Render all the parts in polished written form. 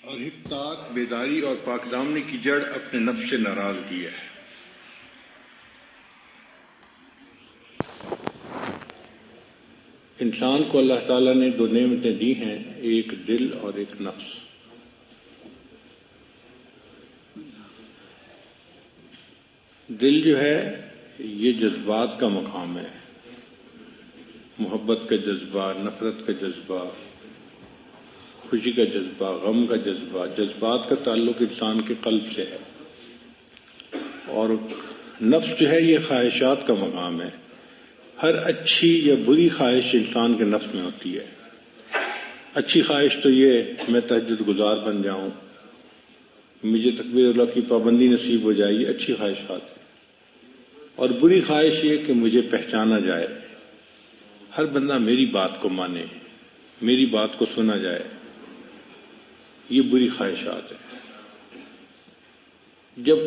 اور اطاعت بیداری اور پاک دامنی کی جڑ اپنے نفس سے ناراضگی ہے۔ انسان کو اللہ تعالیٰ نے دو نعمتیں دی ہیں، ایک دل اور ایک نفس۔ دل جو ہے یہ جذبات کا مقام ہے، محبت کا جذبہ، نفرت کا جذبہ، خوشی کا جذبہ، غم کا جذبہ۔ جذبات کا تعلق انسان کے قلب سے ہے، اور نفس جو ہے یہ خواہشات کا مقام ہے۔ ہر اچھی یا بری خواہش انسان کے نفس میں ہوتی ہے۔ اچھی خواہش تو یہ میں تہجد گزار بن جاؤں، مجھے تکبیر اللہ کی پابندی نصیب ہو جائے، یہ اچھی خواہشات ہے۔ اور بری خواہش یہ کہ مجھے پہچانا جائے، ہر بندہ میری بات کو مانے، میری بات کو سنا جائے، یہ بری خواہشات ہیں۔ جب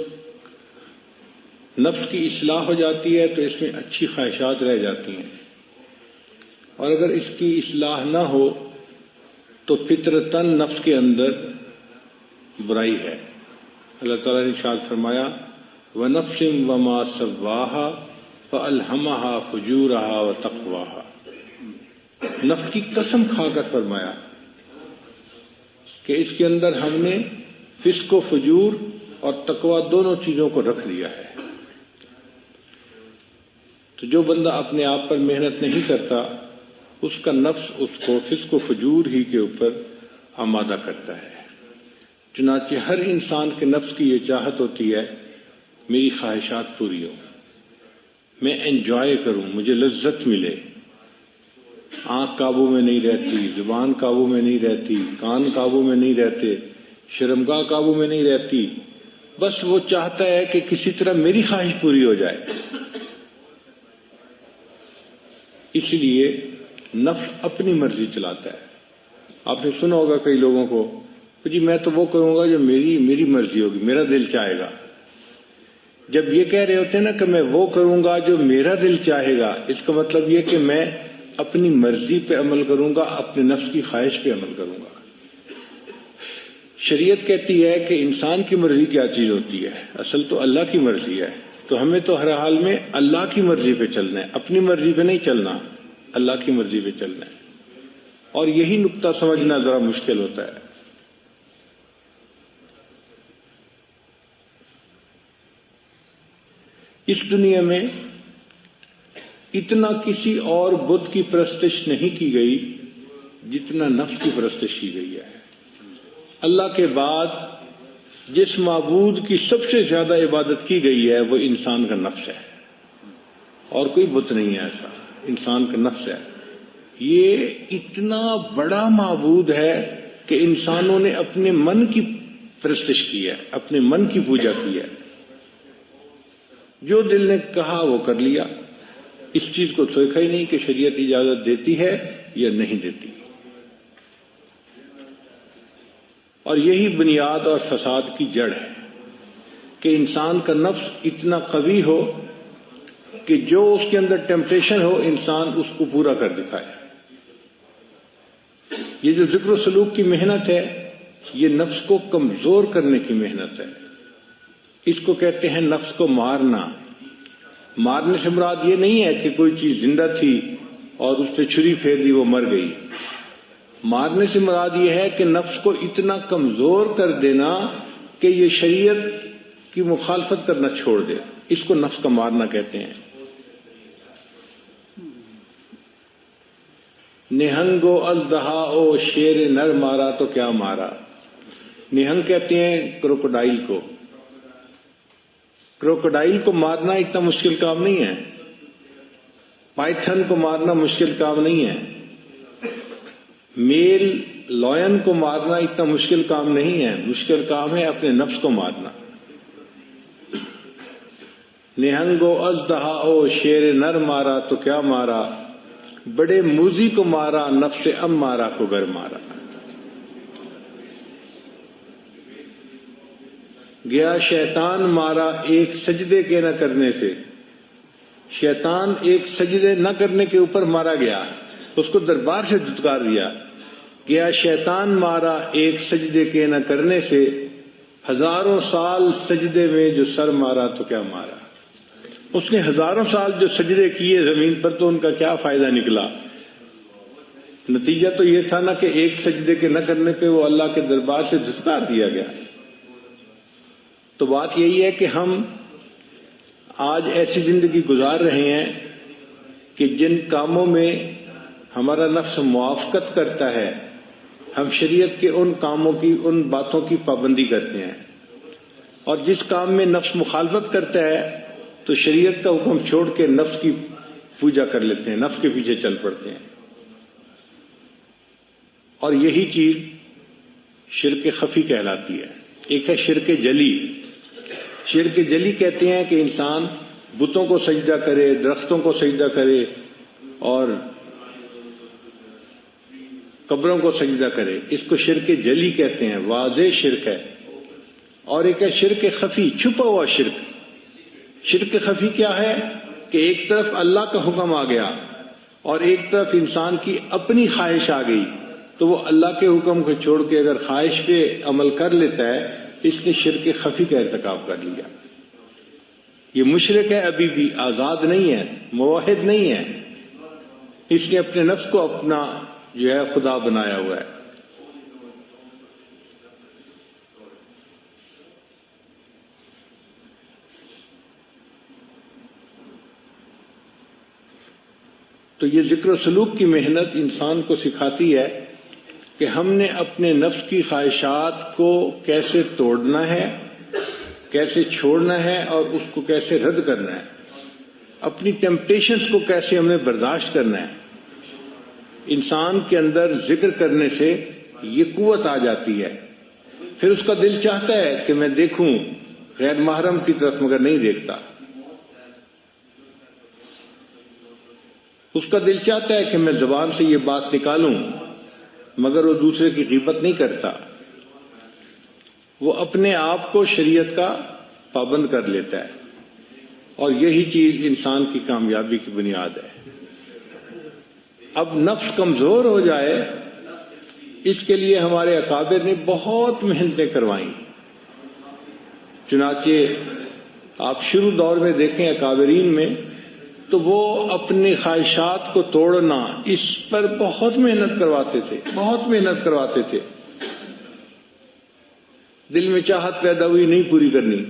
نفس کی اصلاح ہو جاتی ہے تو اس میں اچھی خواہشات رہ جاتی ہیں، اور اگر اس کی اصلاح نہ ہو تو فطرتاً نفس کے اندر برائی ہے۔ اللہ تعالیٰ نے ارشاد فرمایا وَنَفْسٍ وَمَا سَوَّاهَا فَأَلْهَمَهَا فُجُورَهَا وَتَقْوَاهَا۔ نفس کی قسم کھا کر فرمایا کہ اس کے اندر ہم نے فسق و فجور اور تقوی دونوں چیزوں کو رکھ لیا ہے۔ تو جو بندہ اپنے آپ پر محنت نہیں کرتا، اس کا نفس اس کو فسق و فجور ہی کے اوپر آمادہ کرتا ہے۔ چنانچہ ہر انسان کے نفس کی یہ چاہت ہوتی ہے میری خواہشات پوری ہوں، میں انجوائے کروں، مجھے لذت ملے۔ آنکھ قابو میں نہیں رہتی، زبان قابو میں نہیں رہتی، کان قابو میں نہیں رہتے، شرمگاہ قابو میں نہیں رہتی، بس وہ چاہتا ہے کہ کسی طرح میری خواہش پوری ہو جائے۔ اس لیے نفس اپنی مرضی چلاتا ہے۔ آپ نے سنا ہوگا کئی لوگوں کو، جی میں تو وہ کروں گا جو میری مرضی ہوگی، میرا دل چاہے گا۔ جب یہ کہہ رہے ہوتے ہیں نا کہ میں وہ کروں گا جو میرا دل چاہے گا، اس کا مطلب یہ کہ میں اپنی مرضی پہ عمل کروں گا، اپنے نفس کی خواہش پہ عمل کروں گا۔ شریعت کہتی ہے کہ انسان کی مرضی کیا چیز ہوتی ہے؟ اصل تو اللہ کی مرضی ہے، تو ہمیں تو ہر حال میں اللہ کی مرضی پہ چلنا ہے، اپنی مرضی پہ نہیں چلنا، اللہ کی مرضی پہ چلنا ہے۔ اور یہی نقطہ سمجھنا ذرا مشکل ہوتا ہے۔ اس دنیا میں اتنا کسی اور بت کی پرستش نہیں کی گئی جتنا نفس کی پرستش کی گئی ہے۔ اللہ کے بعد جس معبود کی سب سے زیادہ عبادت کی گئی ہے وہ انسان کا نفس ہے، اور کوئی بت نہیں ہے ایسا، انسان کا نفس ہے۔ یہ اتنا بڑا معبود ہے کہ انسانوں نے اپنے من کی پرستش کی ہے، اپنے من کی پوجا کی ہے۔ جو دل نے کہا وہ کر لیا، اس چیز کو دیکھا ہی نہیں کہ شریعت اجازت دیتی ہے یا نہیں دیتی۔ اور یہی بنیاد اور فساد کی جڑ ہے کہ انسان کا نفس اتنا قوی ہو کہ جو اس کے اندر ٹیمپٹیشن ہو انسان اس کو پورا کر دکھائے۔ یہ جو ذکر و سلوک کی محنت ہے یہ نفس کو کمزور کرنے کی محنت ہے۔ اس کو کہتے ہیں نفس کو مارنا۔ مارنے سے مراد یہ نہیں ہے کہ کوئی چیز زندہ تھی اور اس پہ چھری پھیر دی وہ مر گئی۔ مارنے سے مراد یہ ہے کہ نفس کو اتنا کمزور کر دینا کہ یہ شریعت کی مخالفت کرنا چھوڑ دے، اس کو نفس کا مارنا کہتے ہیں۔ نہنگو اژدہا او شیر نر مارا تو کیا مارا۔ نہنگ کہتے ہیں کروکوڈائل کو۔ کروکوڈائل کو مارنا اتنا مشکل کام نہیں ہے، پائتھن کو مارنا مشکل کام نہیں ہے، میل لائن کو مارنا اتنا مشکل کام نہیں ہے، مشکل کام ہے اپنے نفس کو مارنا۔ نہنگو اژدہا او شیر نر مارا تو کیا مارا، بڑے موذی کو مارا نفس امارہ کو گر مارا۔ گیا شیطان مارا ایک سجدے کے نہ کرنے سے۔ شیطان ایک سجدے نہ کرنے کے اوپر مارا گیا، اس کو دربار سے دھتکار دیا گیا شیطان مارا ایک سجدے کے نہ کرنے سے، ہزاروں سال سجدے میں جو سر مارا تو کیا مارا۔ اس نے ہزاروں سال جو سجدے کیے زمین پر تو ان کا کیا فائدہ نکلا؟ نتیجہ تو یہ تھا نا کہ ایک سجدے کے نہ کرنے پہ وہ اللہ کے دربار سے دھتکار دیا گیا۔ تو بات یہی ہے کہ ہم آج ایسی زندگی گزار رہے ہیں کہ جن کاموں میں ہمارا نفس موافقت کرتا ہے، ہم شریعت کے ان کاموں کی، ان باتوں کی پابندی کرتے ہیں، اور جس کام میں نفس مخالفت کرتا ہے تو شریعت کا حکم چھوڑ کے نفس کی پوجا کر لیتے ہیں، نفس کے پیچھے چل پڑتے ہیں۔ اور یہی چیز شرک خفی کہلاتی ہے۔ ایک ہے شرک جلی۔ شرک جلی کہتے ہیں کہ انسان بتوں کو سجدہ کرے، درختوں کو سجدہ کرے اور قبروں کو سجدہ کرے، اس کو شرک جلی کہتے ہیں، واضح شرک ہے۔ اور ایک ہے شرک خفی، چھپا ہوا شرک۔ شرک خفی کیا ہے کہ ایک طرف اللہ کا حکم آ گیا اور ایک طرف انسان کی اپنی خواہش آ گئی، تو وہ اللہ کے حکم کو چھوڑ کے اگر خواہش پہ عمل کر لیتا ہے، اس نے شرک خفی کا ارتکاب کر لیا۔ یہ مشرک ہے، ابھی بھی آزاد نہیں ہے، موحد نہیں ہے، اس نے اپنے نفس کو اپنا جو ہے خدا بنایا ہوا ہے۔ تو یہ ذکر و سلوک کی محنت انسان کو سکھاتی ہے کہ ہم نے اپنے نفس کی خواہشات کو کیسے توڑنا ہے، کیسے چھوڑنا ہے اور اس کو کیسے رد کرنا ہے، اپنی ٹیمپٹیشنز کو کیسے ہمیں برداشت کرنا ہے۔ انسان کے اندر ذکر کرنے سے یہ قوت آ جاتی ہے، پھر اس کا دل چاہتا ہے کہ میں دیکھوں غیر محرم کی طرف، مگر نہیں دیکھتا۔ اس کا دل چاہتا ہے کہ میں زبان سے یہ بات نکالوں، مگر وہ دوسرے کی غیبت نہیں کرتا، وہ اپنے آپ کو شریعت کا پابند کر لیتا ہے، اور یہی چیز انسان کی کامیابی کی بنیاد ہے۔ اب نفس کمزور ہو جائے، اس کے لیے ہمارے اکابر نے بہت محنتیں کروائیں۔ چنانچہ آپ شروع دور میں دیکھیں اکابرین میں، تو وہ اپنی خواہشات کو توڑنا اس پر بہت محنت کرواتے تھے، بہت محنت کرواتے تھے۔ دل میں چاہت پیدا ہوئی نہیں پوری کرنی،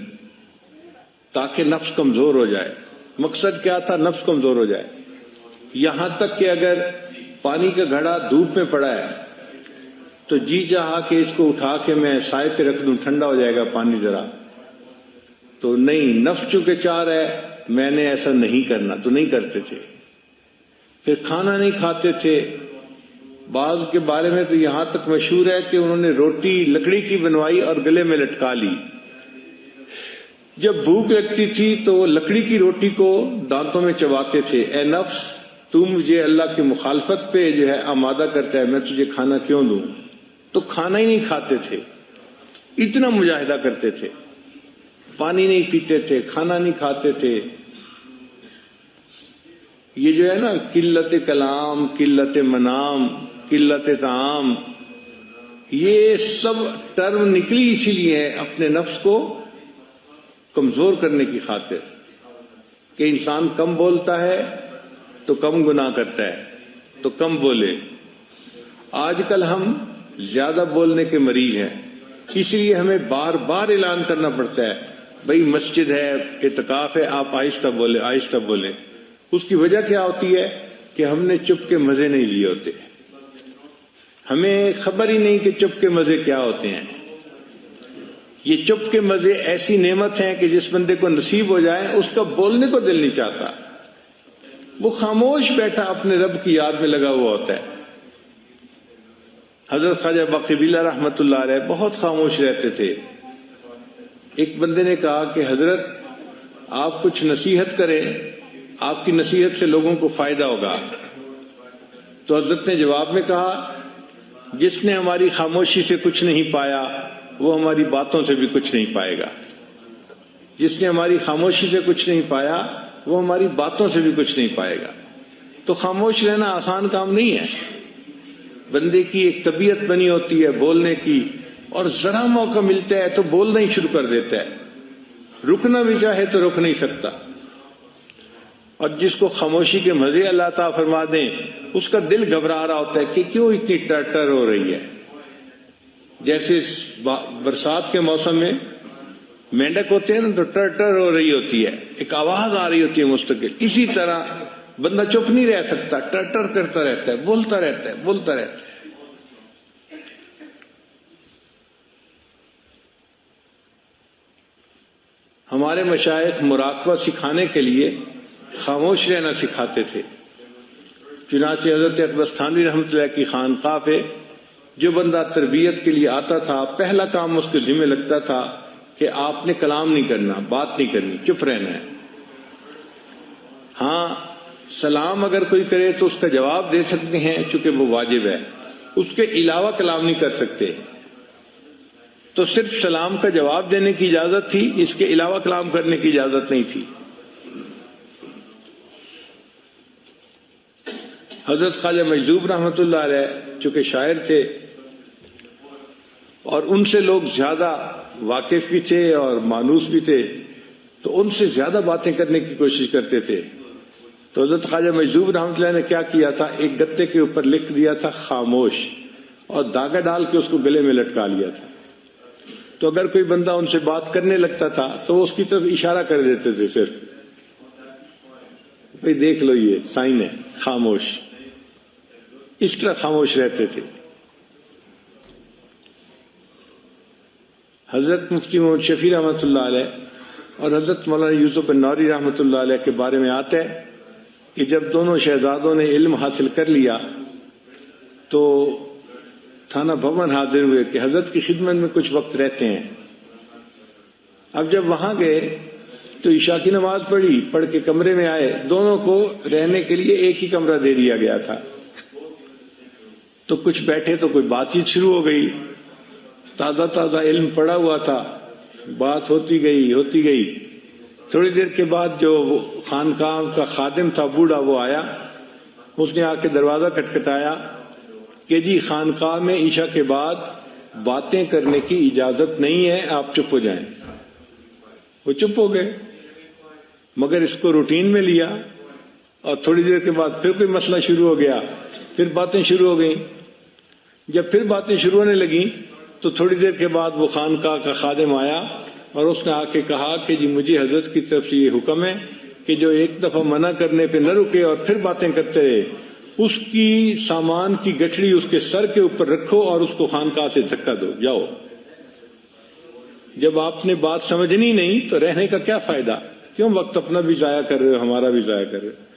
تاکہ نفس کمزور ہو جائے۔ مقصد کیا تھا؟ نفس کمزور ہو جائے۔ یہاں تک کہ اگر پانی کا گھڑا دھوپ میں پڑا ہے تو جی چاہا کہ اس کو اٹھا کے میں سائے پہ رکھ دوں، ٹھنڈا ہو جائے گا پانی ذرا، تو نہیں، نفس چونکہ چاہ رہا ہے میں نے ایسا نہیں کرنا، تو نہیں کرتے تھے۔ پھر کھانا نہیں کھاتے تھے۔ بعض کے بارے میں تو یہاں تک مشہور ہے کہ انہوں نے روٹی لکڑی کی بنوائی اور گلے میں لٹکا لی۔ جب بھوک لگتی تھی تو وہ لکڑی کی روٹی کو دانتوں میں چباتے تھے۔ اے نفس، تو مجھے اللہ کی مخالفت پہ جو ہے آمادہ کرتا ہے، میں تجھے کھانا کیوں دوں؟ تو کھانا ہی نہیں کھاتے تھے، اتنا مجاہدہ کرتے تھے، پانی نہیں پیتے تھے، کھانا نہیں کھاتے تھے۔ یہ جو ہے نا قلت کلام، قلت منام، قلت طعام، یہ سب ٹرم نکلی اسی لیے اپنے نفس کو کمزور کرنے کی خاطر، کہ انسان کم بولتا ہے تو کم گناہ کرتا ہے، تو کم بولے۔ آج کل ہم زیادہ بولنے کے مریض ہیں، اس لیے ہمیں بار بار اعلان کرنا پڑتا ہے، بھئی مسجد ہے، اعتکاف ہے، آپ آہستہ بولیں، آہستہ بولیں۔ اس کی وجہ کیا ہوتی ہے کہ ہم نے چپ کے مزے نہیں لیے ہوتے، ہمیں خبر ہی نہیں کہ چپ کے مزے کیا ہوتے ہیں۔ یہ چپ کے مزے ایسی نعمت ہیں کہ جس بندے کو نصیب ہو جائے اس کا بولنے کو دل نہیں چاہتا، وہ خاموش بیٹھا اپنے رب کی یاد میں لگا ہوا ہوتا ہے۔ حضرت خواجہ باقی رحمۃ اللہ علیہ بہت خاموش رہتے تھے۔ ایک بندے نے کہا کہ حضرت آپ کچھ نصیحت کریں، آپ کی نصیحت سے لوگوں کو فائدہ ہوگا۔ تو حضرت نے جواب میں کہا، جس نے ہماری خاموشی سے کچھ نہیں پایا وہ ہماری باتوں سے بھی کچھ نہیں پائے گا۔ جس نے ہماری خاموشی سے کچھ نہیں پایا وہ ہماری باتوں سے بھی کچھ نہیں پائے گا۔ تو خاموش رہنا آسان کام نہیں ہے۔ بندے کی ایک طبیعت بنی ہوتی ہے بولنے کی، اور ذرا موقع ملتا ہے تو بولنا ہی شروع کر دیتا ہے، رکنا بھی چاہے تو رک نہیں سکتا۔ اور جس کو خاموشی کے مزے اللہ تعالیٰ فرما دیں، اس کا دل گھبرا رہا ہوتا ہے کہ کیوں اتنی ٹر ہو رہی ہے۔ جیسے برسات کے موسم میں مینڈک ہوتے ہیں نا، تو ٹر ہو رہی ہوتی ہے، ایک آواز آ رہی ہوتی ہے مستقل، اسی طرح بندہ چپ نہیں رہ سکتا، ٹر کرتا رہتا ہے، بولتا رہتا ہے۔ ہمارے مشائخ مراقبہ سکھانے کے لیے خاموش رہنا سکھاتے تھے۔ چنانچہ حضرت اقدس تھانوی رحمۃ اللہ کی خانقاہ پہ جو بندہ تربیت کے لیے آتا تھا، پہلا کام اس کے ذمہ لگتا تھا کہ آپ نے کلام نہیں کرنا، بات نہیں کرنی، چپ رہنا ہے۔ ہاں، سلام اگر کوئی کرے تو اس کا جواب دے سکتے ہیں چونکہ وہ واجب ہے، اس کے علاوہ کلام نہیں کر سکتے۔ تو صرف سلام کا جواب دینے کی اجازت تھی، اس کے علاوہ کلام کرنے کی اجازت نہیں تھی۔ حضرت خواجہ مجذوب رحمۃ اللہ علیہ چونکہ شاعر تھے اور ان سے لوگ زیادہ واقف بھی تھے اور مانوس بھی تھے، تو ان سے زیادہ باتیں کرنے کی کوشش کرتے تھے۔ تو حضرت خواجہ مجذوب رحمۃ اللہ نے کیا کیا تھا، ایک گتے کے اوپر لکھ دیا تھا خاموش، اور داغا ڈال کے اس کو گلے میں لٹکا لیا تھا۔ تو اگر کوئی بندہ ان سے بات کرنے لگتا تھا تو وہ اس کی طرف اشارہ کر دیتے تھے، صرف بھئی دیکھ لو یہ سائن ہے خاموش، اس طرح خاموش رہتے تھے۔ حضرت مفتی محمد شفیع رحمۃ اللہ علیہ اور حضرت مولانا یوسف النوری رحمۃ اللہ علیہ کے بارے میں آتا ہے کہ جب دونوں شہزادوں نے علم حاصل کر لیا تو تھانہ بھون حاضر ہوئے کہ حضرت کی خدمت میں کچھ وقت رہتے ہیں۔ اب جب وہاں گئے تو عشاء کی نماز پڑھ کے کمرے میں آئے، دونوں کو رہنے کے لیے ایک ہی کمرہ دے دیا گیا تھا۔ تو کچھ بیٹھے تو کوئی بات چیت شروع ہو گئی، تازہ علم پڑا ہوا تھا، بات ہوتی گئی۔ تھوڑی دیر کے بعد جو خانقاہ کا خادم تھا بوڑھا، وہ آیا، اس نے آ کے دروازہ کھٹکھٹایا کہ جی خانقاہ میں عشاء کے بعد باتیں کرنے کی اجازت نہیں ہے، آپ چپ ہو جائیں۔ وہ چپ ہو گئے، مگر اس کو روٹین میں لیا، اور تھوڑی دیر کے بعد پھر کوئی مسئلہ شروع ہو گیا، پھر باتیں شروع ہو گئیں۔ جب پھر باتیں شروع ہونے لگیں تو تھوڑی دیر کے بعد وہ خانقاہ کا خادم آیا اور اس نے آ کے کہا کہ جی مجھے حضرت کی طرف سے یہ حکم ہے کہ جو ایک دفعہ منع کرنے پہ نہ رکے اور پھر باتیں کرتے رہے، اس کی سامان کی گٹھڑی اس کے سر کے اوپر رکھو اور اس کو خانقاہ سے دھکا دو، جاؤ۔ جب آپ نے بات سمجھنی نہیں تو رہنے کا کیا فائدہ، کیوں وقت اپنا بھی ضائع کر رہے ہو، ہمارا بھی ضائع کر رہے ہو۔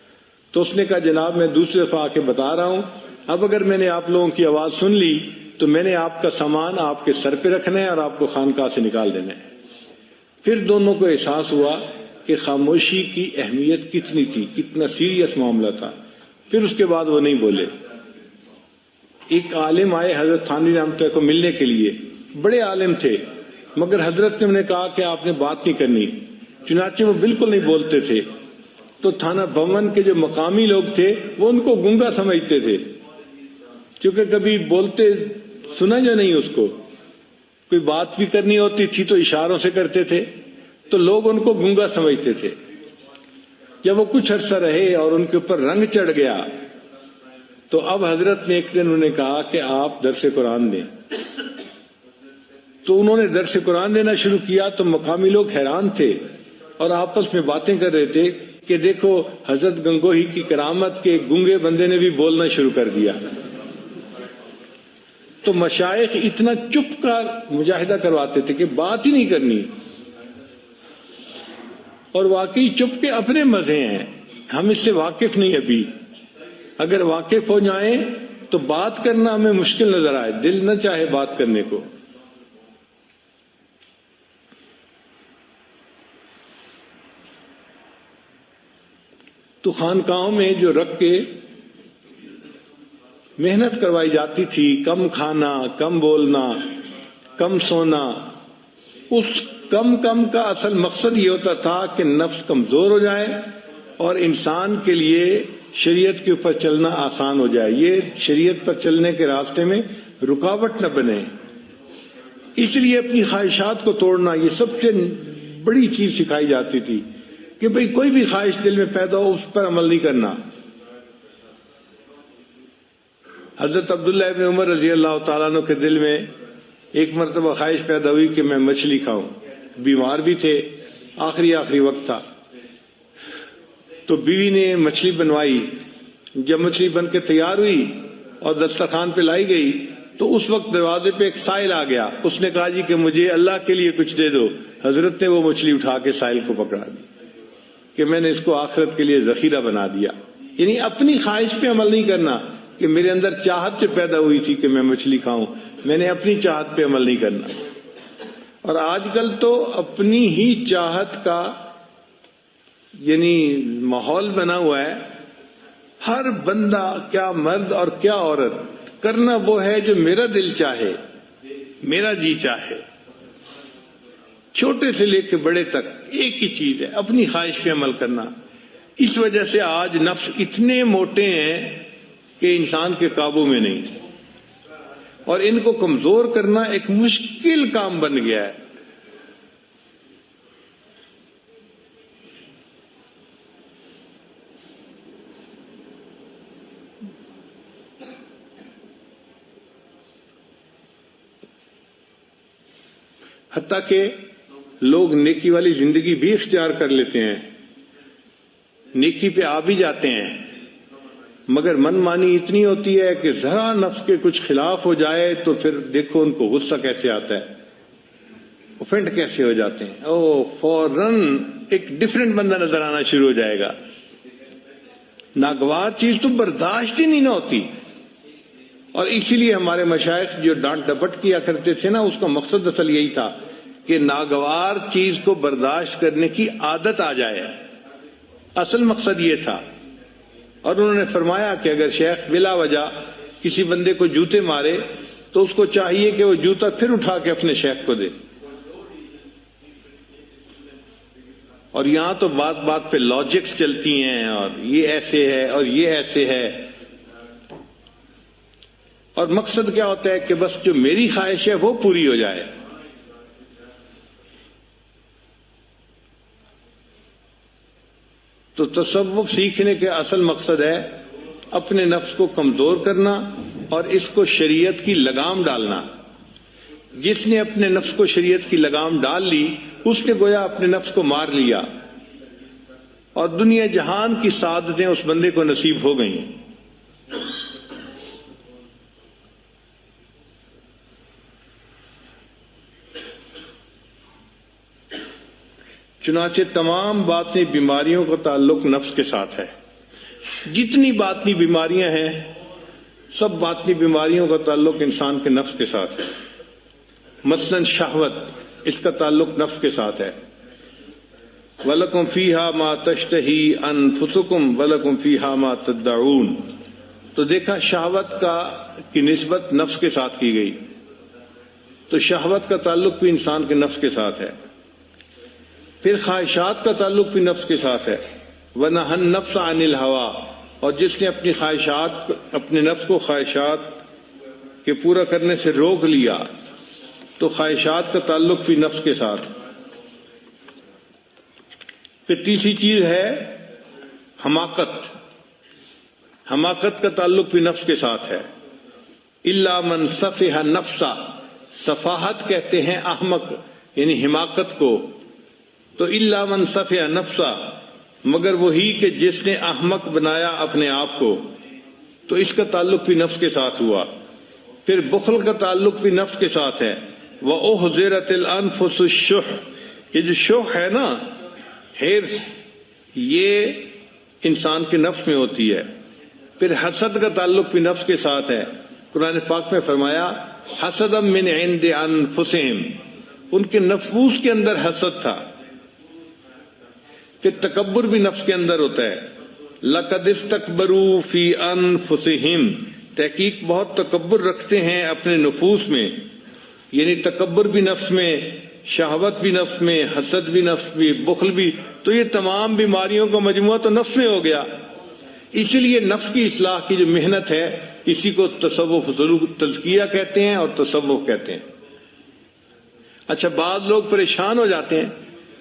تو اس نے کہا جناب میں دوسری دفعہ آ کے بتا رہا ہوں، اب اگر میں نے آپ لوگوں کی آواز سن لی تو میں نے آپ کا سامان آپ کے سر پہ رکھنا ہے اور آپ کو خانقاہ سے نکال دینا ہے۔ پھر دونوں کو احساس ہوا کہ خاموشی کی اہمیت کتنی تھی، کتنا سیریس معاملہ تھا۔ پھر اس کے بعد وہ نہیں بولے۔ ایک عالم آئے حضرت تھانوی رحمۃ اللہ کو ملنے کے لیے، بڑے عالم تھے، مگر حضرت نے انہیں کہا کہ آپ نے بات نہیں کرنی، چنانچہ وہ بالکل نہیں بولتے تھے۔ تو تھانہ بھون کے جو مقامی لوگ تھے وہ ان کو گنگا سمجھتے تھے، کیونکہ کبھی بولتے سنا جو نہیں، اس کو کوئی بات بھی کرنی ہوتی تھی تو اشاروں سے کرتے تھے، تو لوگ ان کو گنگا سمجھتے تھے۔ جب وہ کچھ عرصہ رہے اور ان کے اوپر رنگ چڑھ گیا تو اب حضرت نے ایک دن انہیں کہا کہ آپ درس قرآن دیں۔ تو انہوں نے درس قرآن دینا شروع کیا تو مقامی لوگ حیران تھے اور آپس میں باتیں کر رہے تھے کہ دیکھو حضرت گنگوہی کی کرامت کے گنگے بندے نے بھی بولنا شروع کر دیا۔ تو مشائخ اتنا چپ کا مجاہدہ کرواتے تھے کہ بات ہی نہیں کرنی، اور واقعی چپ کے اپنے مزے ہیں، ہم اس سے واقف نہیں ابھی۔ اگر واقف ہو جائیں تو بات کرنا ہمیں مشکل نظر آئے، دل نہ چاہے بات کرنے کو۔ تو خانقاہوں میں جو رکھ کے محنت کروائی جاتی تھی، کم کھانا، کم بولنا، کم سونا، اس کم کا اصل مقصد یہ ہوتا تھا کہ نفس کمزور ہو جائے اور انسان کے لیے شریعت کے اوپر چلنا آسان ہو جائے، یہ شریعت پر چلنے کے راستے میں رکاوٹ نہ بنے۔ اس لیے اپنی خواہشات کو توڑنا یہ سب سے بڑی چیز سکھائی جاتی تھی کہ بھئی کوئی بھی خواہش دل میں پیدا ہو اس پر عمل نہیں کرنا۔ حضرت عبداللہ ابن عمر رضی اللہ تعالیٰ عنہ کے دل میں ایک مرتبہ خواہش پیدا ہوئی کہ میں مچھلی کھاؤں، بیمار بھی تھے، آخری وقت تھا، تو بیوی نے مچھلی بنوائی۔ جب مچھلی بن کے تیار ہوئی اور دسترخوان پہ لائی گئی تو اس وقت دروازے پہ ایک سائل آ گیا، اس نے کہا جی کہ مجھے اللہ کے لیے کچھ دے دو۔ حضرت نے وہ مچھلی اٹھا کے سائل کو پکڑا دی کہ میں نے اس کو آخرت کے لیے ذخیرہ بنا دیا۔ یعنی اپنی خواہش پہ عمل نہیں کرنا کہ میرے اندر چاہت جو پیدا ہوئی تھی کہ میں مچھلی کھاؤں، میں نے اپنی چاہت پہ عمل نہیں کرنا۔ اور آج کل تو اپنی ہی چاہت کا یعنی ماحول بنا ہوا ہے، ہر بندہ کیا مرد اور کیا عورت کرنا وہ ہے جو میرا دل چاہے، میرا جی چاہے، چھوٹے سے لے کے بڑے تک ایک ہی چیز ہے، اپنی خواہش پہ عمل کرنا۔ اس وجہ سے آج نفس اتنے موٹے ہیں کہ انسان کے قابو میں نہیں، اور ان کو کمزور کرنا ایک مشکل کام بن گیا ہے۔ حتیٰ کہ لوگ نیکی والی زندگی بھی اختیار کر لیتے ہیں، نیکی پہ آ بھی جاتے ہیں، مگر من مانی اتنی ہوتی ہے کہ ذرا نفس کے کچھ خلاف ہو جائے تو پھر دیکھو ان کو غصہ کیسے آتا ہے، اوفینڈ کیسے ہو جاتے ہیں، فوراً ایک ڈفرینٹ بندہ نظر آنا شروع ہو جائے گا۔ ناگوار چیز تو برداشت ہی نہیں نہ ہوتی، اور اسی لیے ہمارے مشائخ جو ڈانٹ ڈپٹ کیا کرتے تھے نا، اس کا مقصد اصل یہی تھا کہ ناگوار چیز کو برداشت کرنے کی عادت آ جائے، اصل مقصد یہ تھا۔ اور انہوں نے فرمایا کہ اگر شیخ بلا وجہ کسی بندے کو جوتے مارے تو اس کو چاہیے کہ وہ جوتا پھر اٹھا کے اپنے شیخ کو دے۔ اور یہاں تو بات بات پہ لاجکس چلتی ہیں، اور یہ ایسے ہے اور یہ ایسے ہے، اور مقصد کیا ہوتا ہے کہ بس جو میری خواہش ہے وہ پوری ہو جائے۔ تو تصوف سیکھنے کے اصل مقصد ہے اپنے نفس کو کمزور کرنا اور اس کو شریعت کی لگام ڈالنا۔ جس نے اپنے نفس کو شریعت کی لگام ڈال لی اس نے گویا اپنے نفس کو مار لیا، اور دنیا جہان کی سعادتیں اس بندے کو نصیب ہو گئیں۔ چنانچہ تمام باطنی بیماریوں کا تعلق نفس کے ساتھ ہے۔ جتنی باطنی بیماریاں ہیں سب باطنی بیماریوں کا تعلق انسان کے نفس کے ساتھ ہے۔ مثلاً شہوت، اس کا تعلق نفس کے ساتھ ہے۔ وَلَكُمْ فِيهَا مَا تَشْتَهِي أَنفُسُكُمْ وَلَكُمْ فِيهَا مَا تَدَّعُونَ۔ تو دیکھا شہوت کی نسبت نفس کے ساتھ کی گئی، تو شہوت کا تعلق بھی انسان کے نفس کے ساتھ ہے۔ پھر خواہشات کا تعلق بھی نفس کے ساتھ ہے۔ وَنَهَى النَّفْسَ عَنِ الْهَوَىٰ، اور جس نے اپنی خواہشات، اپنے نفس کو خواہشات کے پورا کرنے سے روک لیا تو خواہشات کا تعلق بھی نفس کے ساتھ۔ پھر تیسری چیز ہے حماقت۔ حماقت کا تعلق بھی نفس کے ساتھ ہے۔ إِلَّا مَنْ سَفِهَ نَفْسَ، سفاہت کہتے ہیں احمق یعنی حماقت کو، تو إِلَّا مَنْ سَفِهَ نَفْسَ، مگر وہی کہ جس نے احمق بنایا اپنے آپ کو، تو اس کا تعلق بھی نفس کے ساتھ ہوا۔ پھر بخل کا تعلق بھی نفس کے ساتھ ہے۔ وَأُحْضِرَتِ الْأَنفُسُ الشُّحَّ، یہ جو شح ہے نا، ہرس، یہ انسان کے نفس میں ہوتی ہے۔ پھر حسد کا تعلق بھی نفس کے ساتھ ہے۔ قرآن پاک میں فرمایا حسدا من عند انفسہم، ان کے نفوس کے اندر حسد تھا۔ پھر تکبر بھی نفس کے اندر ہوتا ہے۔ لَقَدِ اسْتَكْبَرُوا فِي أَنفُسِهِمْ، تحقیق بہت تکبر رکھتے ہیں اپنے نفوس میں، یعنی تکبر بھی نفس میں، شہوت بھی نفس میں، حسد بھی نفس میں، بخل بھی، تو یہ تمام بیماریوں کا مجموعہ تو نفس میں ہو گیا۔ اسی لیے نفس کی اصلاح کی جو محنت ہے اسی کو تصوف تزکیہ کہتے ہیں اور تصوف کہتے ہیں۔ اچھا، بعض لوگ پریشان ہو جاتے ہیں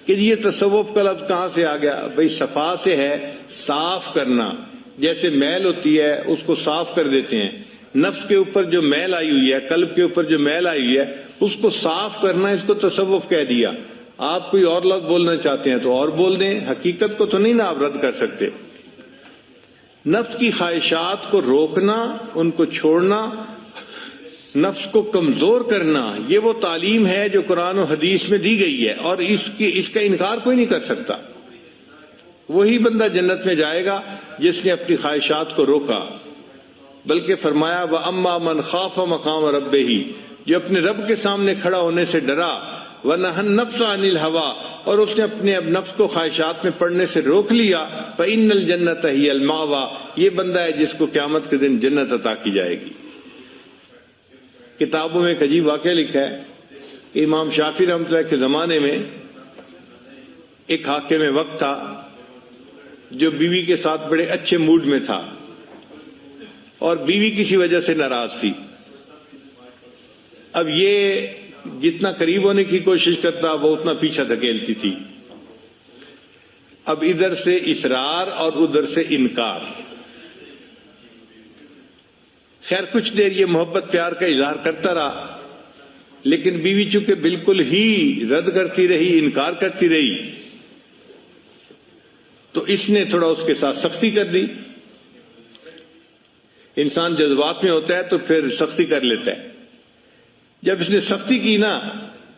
کہ یہ تصوف کا لفظ کہاں سے آ گیا؟ بھئی صفا سے ہے، صاف کرنا، جیسے میل ہوتی ہے اس کو صاف کر دیتے ہیں۔ نفس کے اوپر جو میل آئی ہوئی ہے، قلب کے اوپر جو میل آئی ہوئی ہے، اس کو صاف کرنا، اس کو تصوف کہہ دیا۔ آپ کوئی اور لفظ بولنا چاہتے ہیں تو اور بول دیں، حقیقت کو تو نہیں نا آپ رد کر سکتے۔ نفس کی خواہشات کو روکنا، ان کو چھوڑنا، نفس کو کمزور کرنا، یہ وہ تعلیم ہے جو قرآن و حدیث میں دی گئی ہے، اور اس کا انکار کوئی نہیں کر سکتا۔ وہی بندہ جنت میں جائے گا جس نے اپنی خواہشات کو روکا۔ بلکہ فرمایا وَأَمَّا مَنْ خَافَ مَقَامَ رَبِّهِ، جو اپنے رب کے سامنے کھڑا ہونے سے ڈرا، وَنَهَى النَّفْسَ عَنِ الْهَوَىٰ، اور اس نے اپنے نفس کو خواہشات میں پڑنے سے روک لیا، فَإِنَّ الْجَنَّةَ هِيَ الْمَأْوَىٰ، یہ بندہ ہے جس کو قیامت کے دن جنت عطا کی جائے گی۔ کتابوں میں ایک عجیب واقعہ لکھا ہے، امام شافعی رحمۃ اللہ کے زمانے میں ایک حاکم وقت تھا جو بیوی کے ساتھ بڑے اچھے موڈ میں تھا، اور بیوی کسی وجہ سے ناراض تھی۔ اب یہ جتنا قریب ہونے کی کوشش کرتا وہ اتنا پیچھا دھکیلتی تھی۔ اب ادھر سے اصرار اور ادھر سے انکار۔ خیر کچھ دیر یہ محبت پیار کا اظہار کرتا رہا، لیکن بیوی چونکہ بالکل ہی رد کرتی رہی، انکار کرتی رہی، تو اس نے تھوڑا اس کے ساتھ سختی کر دی۔ انسان جذبات میں ہوتا ہے تو پھر سختی کر لیتا ہے۔ جب اس نے سختی کی نا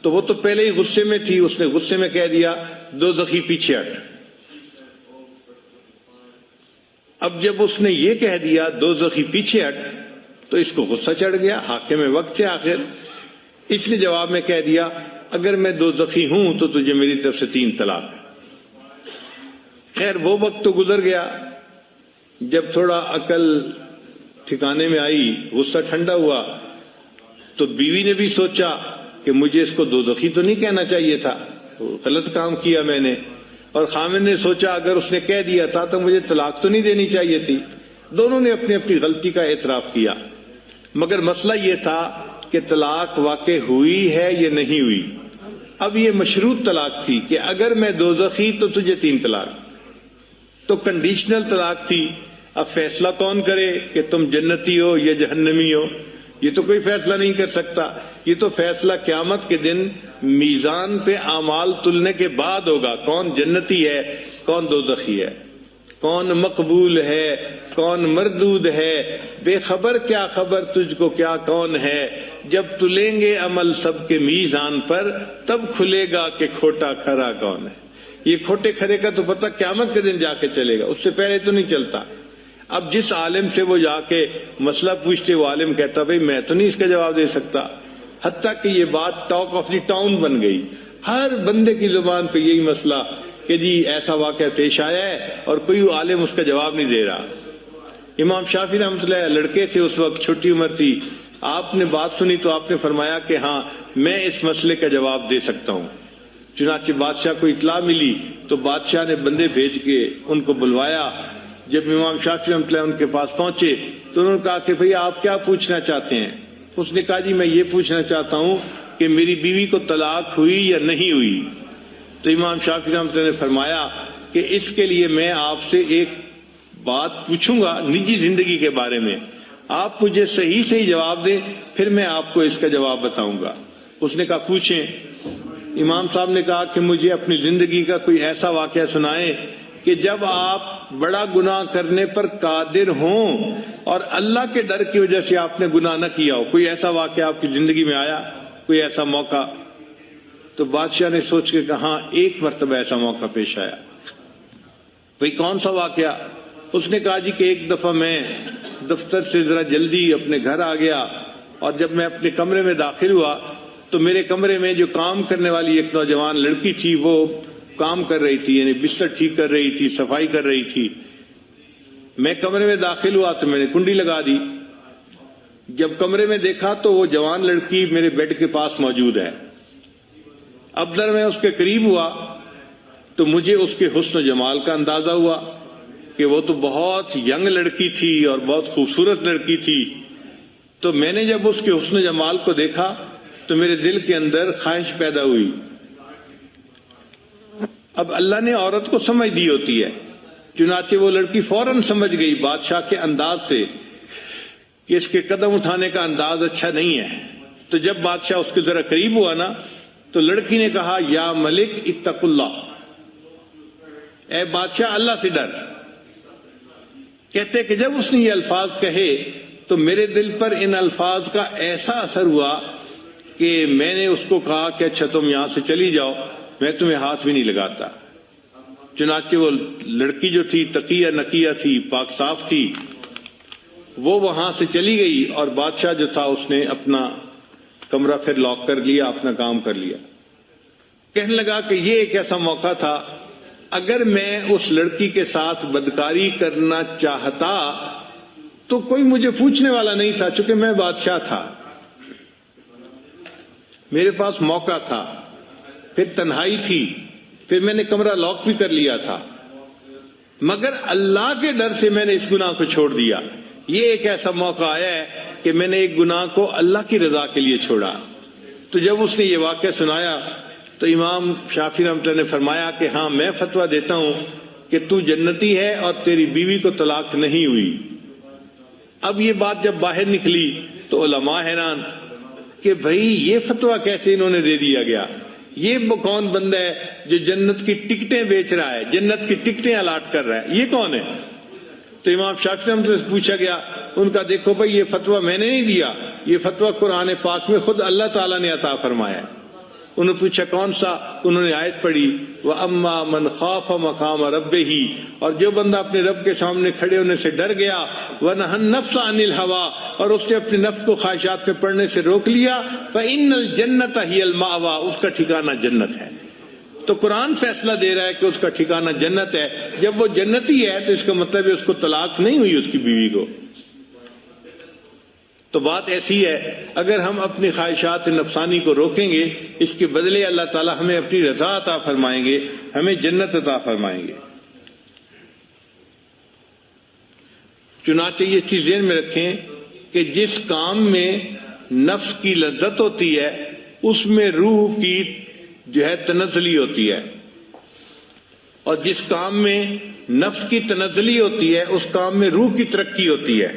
تو وہ تو پہلے ہی غصے میں تھی، اس نے غصے میں کہہ دیا دوزخی پیچھے ہٹ۔ اب جب اس نے یہ کہہ دیا دوزخی پیچھے ہٹ تو اس کو غصہ چڑھ گیا، حاکم وقت سے آخر۔ اس نے جواب میں کہہ دیا اگر میں دوزخی ہوں تو تجھے میری طرف سے 3 طلاق ہے۔ خیر وہ وقت تو گزر گیا، جب تھوڑا عقل ٹھکانے میں آئی، غصہ ٹھنڈا ہوا، تو بیوی نے بھی سوچا کہ مجھے اس کو دوزخی تو نہیں کہنا چاہیے تھا، غلط کام کیا میں نے، اور خامن نے سوچا اگر اس نے کہہ دیا تھا تو مجھے طلاق تو نہیں دینی چاہیے تھی۔ دونوں نے اپنی اپنی غلطی کا اعتراف کیا، مگر مسئلہ یہ تھا کہ طلاق واقع ہوئی ہے یا نہیں ہوئی۔ اب یہ مشروط طلاق تھی کہ اگر میں دوزخی تو تجھے 3 طلاق، تو کنڈیشنل طلاق تھی۔ اب فیصلہ کون کرے کہ تم جنتی ہو یا جہنمی ہو؟ یہ تو کوئی فیصلہ نہیں کر سکتا، یہ تو فیصلہ قیامت کے دن میزان پہ اعمال تلنے کے بعد ہوگا، کون جنتی ہے کون دوزخی ہے، کون مقبول ہے کون مردود ہے۔ بے خبر کیا خبر تجھ کو کیا کون ہے، جب تلیں گے عمل سب کے میزان پر تب کھلے گا کہ کھوٹا کھرا کون ہے۔ یہ کھوٹے کھرے کا تو پتہ قیامت کے دن جا کے چلے گا، اس سے پہلے تو نہیں چلتا۔ اب جس عالم سے وہ جا کے مسئلہ پوچھتے وہ عالم کہتا بھئی میں تو نہیں اس کا جواب دے سکتا، حتیٰ کہ یہ بات ٹاک آف دی ٹاؤن بن گئی، ہر بندے کی زبان پہ یہی مسئلہ کہ جی ایسا واقعہ پیش آیا ہے اور کوئی عالم اس کا جواب نہیں دے رہا۔ امام شافعی رحمۃ اللہ لڑکے تھے، اس وقت چھوٹی عمر تھی، آپ نے بات سنی تو آپ نے فرمایا کہ ہاں میں اس مسئلے کا جواب دے سکتا ہوں۔ چنانچہ بادشاہ کو اطلاع ملی تو بادشاہ نے بندے بھیج کے ان کو بلوایا۔ جب امام شافعی رحمۃ اللہ ان کے پاس پہنچے تو انہوں نے کہا کہ بھئی آپ کیا پوچھنا چاہتے ہیں؟ اس نے کہا جی میں یہ پوچھنا چاہتا ہوں کہ میری بیوی کو طلاق ہوئی یا نہیں ہوئی؟ تو امام شافعی رحمۃ اللہ نے فرمایا کہ اس کے لیے میں آپ سے ایک بات پوچھوں گا نجی زندگی کے بارے میں، آپ مجھے صحیح صحیح جواب دیں، پھر میں آپ کو اس کا جواب بتاؤں گا۔ اس نے کہا پوچھیں۔ امام صاحب نے کہا کہ مجھے اپنی زندگی کا کوئی ایسا واقعہ سنائیں کہ جب آپ بڑا گناہ کرنے پر قادر ہوں اور اللہ کے ڈر کی وجہ سے آپ نے گناہ نہ کیا ہو، کوئی ایسا واقعہ آپ کی زندگی میں آیا، کوئی ایسا موقع؟ تو بادشاہ نے سوچ کے کہا ہاں ایک مرتبہ ایسا موقع پیش آیا۔ بھئی کون سا واقعہ؟ اس نے کہا جی کہ ایک دفعہ میں دفتر سے ذرا جلدی اپنے گھر آ گیا، اور جب میں اپنے کمرے میں داخل ہوا تو میرے کمرے میں جو کام کرنے والی ایک نوجوان لڑکی تھی وہ کام کر رہی تھی، یعنی بستر ٹھیک کر رہی تھی، صفائی کر رہی تھی۔ میں کمرے میں داخل ہوا تو میں نے کنڈی لگا دی۔ جب کمرے میں دیکھا تو وہ جوان لڑکی میرے بیڈ کے پاس موجود ہے۔ اب ذرا میں اس کے قریب ہوا تو مجھے اس کے حسن و جمال کا اندازہ ہوا۔ کہ وہ تو بہت ینگ لڑکی تھی اور بہت خوبصورت لڑکی تھی، تو میں نے جب اس کے حسن جمال کو دیکھا تو میرے دل کے اندر خواہش پیدا ہوئی۔ اب اللہ نے عورت کو سمجھ دی ہوتی ہے، چنانچہ وہ لڑکی فوراً سمجھ گئی بادشاہ کے انداز سے کہ اس کے قدم اٹھانے کا انداز اچھا نہیں ہے۔ تو جب بادشاہ اس کے ذرا قریب ہوا نا تو لڑکی نے کہا یا ملک اتق اللہ، اے بادشاہ اللہ سے ڈر۔ کہتے کہ جب اس نے یہ الفاظ کہے تو میرے دل پر ان الفاظ کا ایسا اثر ہوا کہ میں نے اس کو کہا کہ اچھا تم یہاں سے چلی جاؤ، میں تمہیں ہاتھ بھی نہیں لگاتا۔ چنانچہ وہ لڑکی جو تھی تقیہ نقیہ تھی، پاک صاف تھی، وہ وہاں سے چلی گئی اور بادشاہ جو تھا اس نے اپنا کمرہ پھر لاک کر لیا، اپنا کام کر لیا۔ کہنے لگا کہ یہ ایک ایسا موقع تھا، اگر میں اس لڑکی کے ساتھ بدکاری کرنا چاہتا تو کوئی مجھے پوچھنے والا نہیں تھا، چونکہ میں بادشاہ تھا، میرے پاس موقع تھا، پھر تنہائی تھی، پھر میں نے کمرہ لاک بھی کر لیا تھا، مگر اللہ کے ڈر سے میں نے اس گناہ کو چھوڑ دیا۔ یہ ایک ایسا موقع آیا ہے کہ میں نے ایک گناہ کو اللہ کی رضا کے لیے چھوڑا۔ تو جب اس نے یہ واقعہ سنایا تو امام شافعی رحمۃ اللہ نے فرمایا کہ ہاں میں فتویٰ دیتا ہوں کہ تو جنتی ہے اور تیری بیوی کو طلاق نہیں ہوئی۔ اب یہ بات جب باہر نکلی تو علماء حیران کہ بھئی یہ فتویٰ کیسے انہوں نے دے دیا گیا، یہ کون بندہ ہے جو جنت کی ٹکٹیں بیچ رہا ہے، جنت کی ٹکٹیں الاٹ کر رہا ہے، یہ کون ہے؟ تو امام شافعی رحمۃ اللہ سے پوچھا گیا، ان کا دیکھو بھئی یہ فتویٰ میں نے نہیں دیا، یہ فتویٰ قرآن پاک میں خود اللہ تعالیٰ نے عطا فرمایا ہے۔ انہوں نے پوچھا کون سا؟ انہوں نے آیت پڑھی وَأَمَّا مَنْ خَافَ مَقَامَ رَبِّهِ، اور جو بندہ اپنے رب کے سامنے کھڑے ہونے سے ڈر گیا، وَنَهَى النَّفْسَ عَنِ الْهَوَىٰ، اور اس نے اپنے نفس کو خواہشات میں پڑنے سے روک لیا، فَإِنَّ الْجَنَّةَ هِيَ الْمَأْوَىٰ، اس کا ٹھکانہ جنت ہے۔ تو قرآن فیصلہ دے رہا ہے کہ اس کا ٹھکانہ جنت ہے۔ جب وہ جنتی ہے تو اس کا مطلب ہے اس کو طلاق نہیں ہوئی اس کی بیوی کو۔ تو بات ایسی ہے، اگر ہم اپنی خواہشات نفسانی کو روکیں گے، اس کے بدلے اللہ تعالی ہمیں اپنی رضا عطا فرمائیں گے، ہمیں جنت عطا فرمائیں گے۔ چنانچہ یہ چیز ذہن میں رکھیں کہ جس کام میں نفس کی لذت ہوتی ہے اس میں روح کی جو ہے تنزلی ہوتی ہے، اور جس کام میں نفس کی تنزلی ہوتی ہے اس کام میں روح کی ترقی ہوتی ہے۔